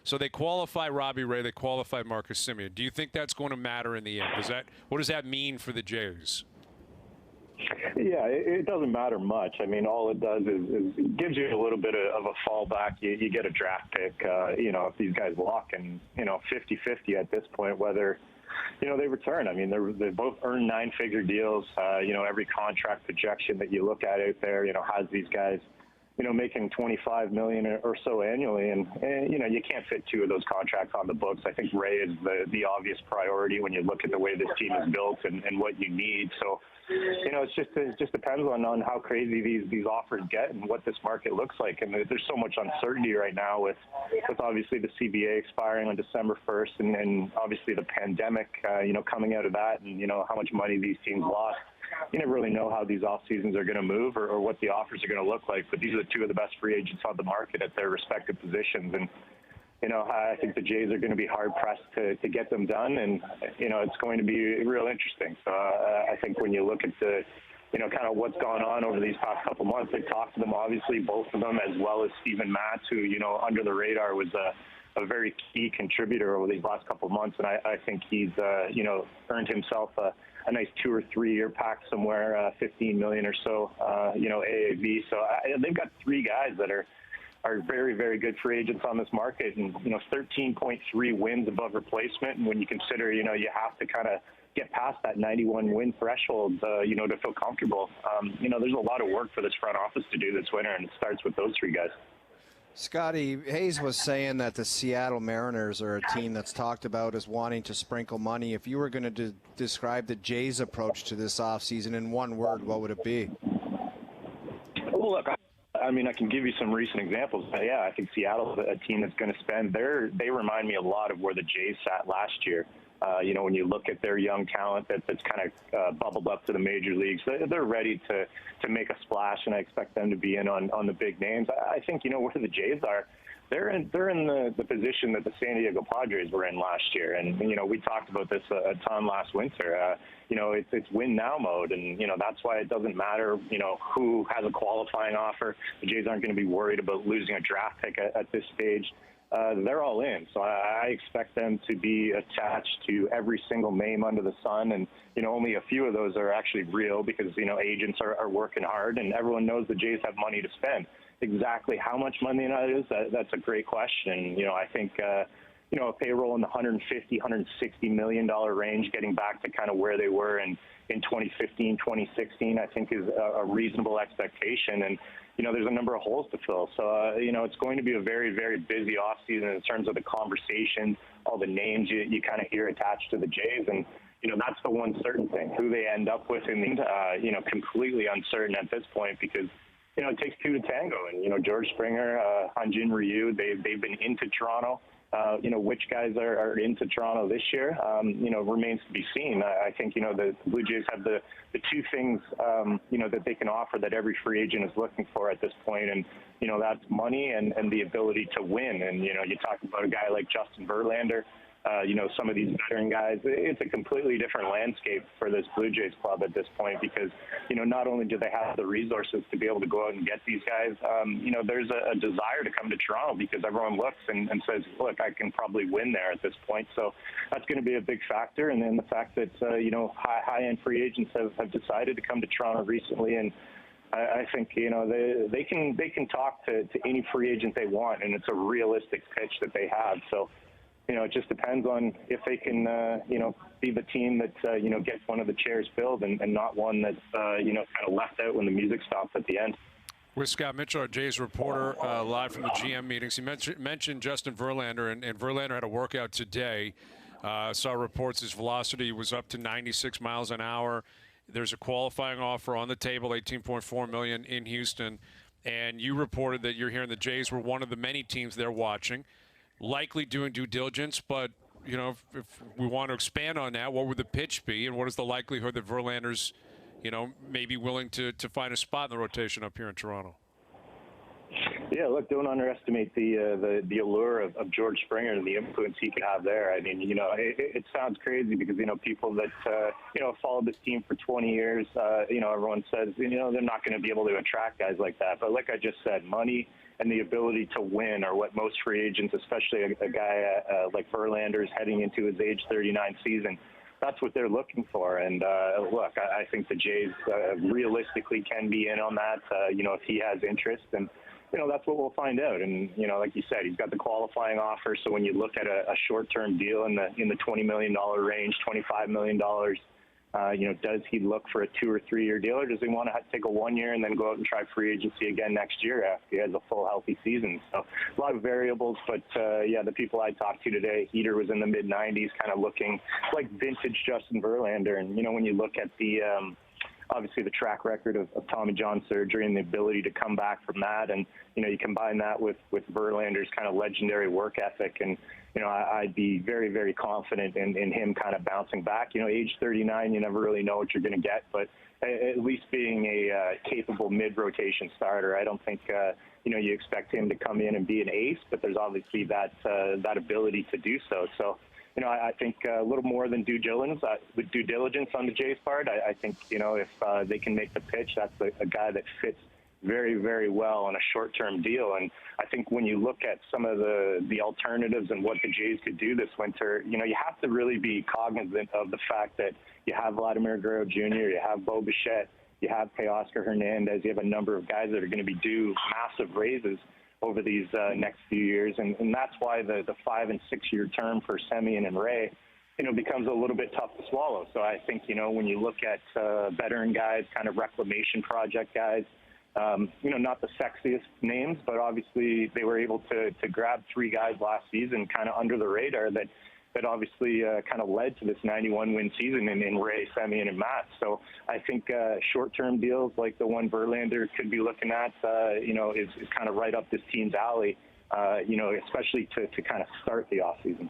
So they qualify Robbie Ray, they qualify Marcus Semien. Do you think that's going to matter in the end? What does that mean for the Jays? Yeah, it doesn't matter much. I mean, all it does is it gives you a little bit of a fallback. You get a draft pick, if these guys walk, and, 50-50 at this point, whether, they return. I mean, they both earn nine-figure deals. Every contract projection that you look at out there, has these guys, making $25 million or so annually. And you can't fit two of those contracts on the books. I think Ray is the obvious priority when you look at the way this team is built and what you need. So, it just depends on how crazy these offers get and what this market looks like. And there's so much uncertainty right now with obviously the CBA expiring on December 1st and then obviously the pandemic, coming out of that and, how much money these teams lost. You never really know how these off seasons are going to move or what the offers are going to look like. But these are two of the best free agents on the market at their respective positions. And, I think the Jays are going to be hard-pressed to get them done, and, it's going to be real interesting. So I think when you look at the, kind of what's gone on over these past couple months, they've talked to them, obviously, both of them, as well as Steven Matz, who, under the radar was a very key contributor over these last couple of months, and I think he's, earned himself a nice 2 or 3 year pack somewhere, $15 million or so, AAV. So they've got three guys that are very, very good free agents on this market, and 13.3 wins above replacement. And when you consider, you have to kind of get past that 91 win threshold, to feel comfortable. There's a lot of work for this front office to do this winter, and it starts with those three guys. Scotty, Hayes was saying that the Seattle Mariners are a team that's talked about as wanting to sprinkle money. If you were going to describe the Jays' approach to this offseason in one word, what would it be? Well, look, I mean, I can give you some recent examples. Yeah, I think Seattle's a team that's going to spend. They remind me a lot of where the Jays sat last year. When you look at their young talent that's kind of bubbled up to the major leagues, they're ready to make a splash, and I expect them to be in on the big names. I think, where the Jays are, they're in the position that the San Diego Padres were in last year. And, we talked about this a ton last winter. It's win now mode. And, that's why it doesn't matter, who has a qualifying offer. The Jays aren't going to be worried about losing a draft pick at this stage. They're all in. So I expect them to be attached to every single name under the sun. And, only a few of those are actually real because, agents are working hard, and everyone knows the Jays have money to spend. Exactly how much money that is, that's a great question. I think, a payroll in the $150, $160 million range, getting back to kind of where they were in 2015, 2016, I think is a reasonable expectation. And, there's a number of holes to fill. So, it's going to be a very, very busy offseason in terms of the conversation, all the names you kind of hear attached to the Jays. And, that's the one certain thing. Who they end up with in the, completely uncertain at this point because, it takes two to tango. And, George Springer, Hyun-Jin Ryu, they've been into Toronto. Which guys are into Toronto this year, remains to be seen. I think, the Blue Jays have the two things, that they can offer that every free agent is looking for at this point. And, that's money and the ability to win. And, you talk about a guy like Justin Verlander, some of these veteran guys, it's a completely different landscape for this Blue Jays club at this point because, not only do they have the resources to be able to go out and get these guys, there's a desire to come to Toronto because everyone looks and says, look, I can probably win there at this point. So that's going to be a big factor. And then the fact that, high-end free agents have decided to come to Toronto recently. And I think, they can talk to any free agent they want, and it's a realistic pitch that they have. So, it just depends on if they can, be the team that, gets one of the chairs filled and not one that's, kind of left out when the music stops at the end. With Scott Mitchell, our Jays reporter, live from the GM meetings. He mentioned Justin Verlander, and Verlander had a workout today. Saw reports his velocity was up to 96 miles an hour. There's a qualifying offer on the table, $18.4 million in Houston. And you reported that you're hearing the Jays were one of the many teams they're watching, likely doing due diligence. But, if we want to expand on that, what would the pitch be, and what is the likelihood that Verlander's, may be willing to find a spot in the rotation up here in Toronto? Yeah, look, don't underestimate the allure of George Springer and the influence he could have there. I mean, it sounds crazy because, people that, followed this team for 20 years, everyone says, they're not going to be able to attract guys like that. But like I just said, money and the ability to win are what most free agents, especially a guy like Verlander, is heading into his age 39 season. That's what they're looking for. And look, I think the Jays realistically can be in on that, if he has interest. And, that's what we'll find out. And, like you said, he's got the qualifying offer. So when you look at a short-term deal in the $20 million range, $25 million, does he look for a 2 or 3 year deal, or does he want to take a 1 year and then go out and try free agency again next year after he has a full healthy season? So a lot of variables, but the people I talked to today, Heater was in the mid-90s, kind of looking like vintage Justin Verlander. And, when you look at the obviously the track record of Tommy John surgery and the ability to come back from that, and you combine that with Verlander's kind of legendary work ethic, and I'd be very, very confident in him kind of bouncing back. Age 39, you never really know what you're going to get, but at least being a capable mid-rotation starter, I don't think you expect him to come in and be an ace, but there's obviously that ability to do so. So I think a little more than due diligence on the Jays' part. I think if they can make the pitch, that's a guy that fits very, very well on a short-term deal. And I think when you look at some of the alternatives and what the Jays could do this winter, you have to really be cognizant of the fact that you have Vladimir Guerrero Jr., you have Bo Bichette, you have Teoscar Hernandez, you have a number of guys that are going to be due massive raises over these next few years. And that's why the 5 and 6 year term for Semien and Ray, becomes a little bit tough to swallow. So I think, when you look at veteran guys, kind of reclamation project guys, not the sexiest names, but obviously they were able to grab 3 guys last season kind of under the radar that obviously kind of led to this 91 win season in Ray, Semien, and Matt. So I think short-term deals like the one Verlander could be looking at, is kind of right up this team's alley, especially to kind of start the offseason.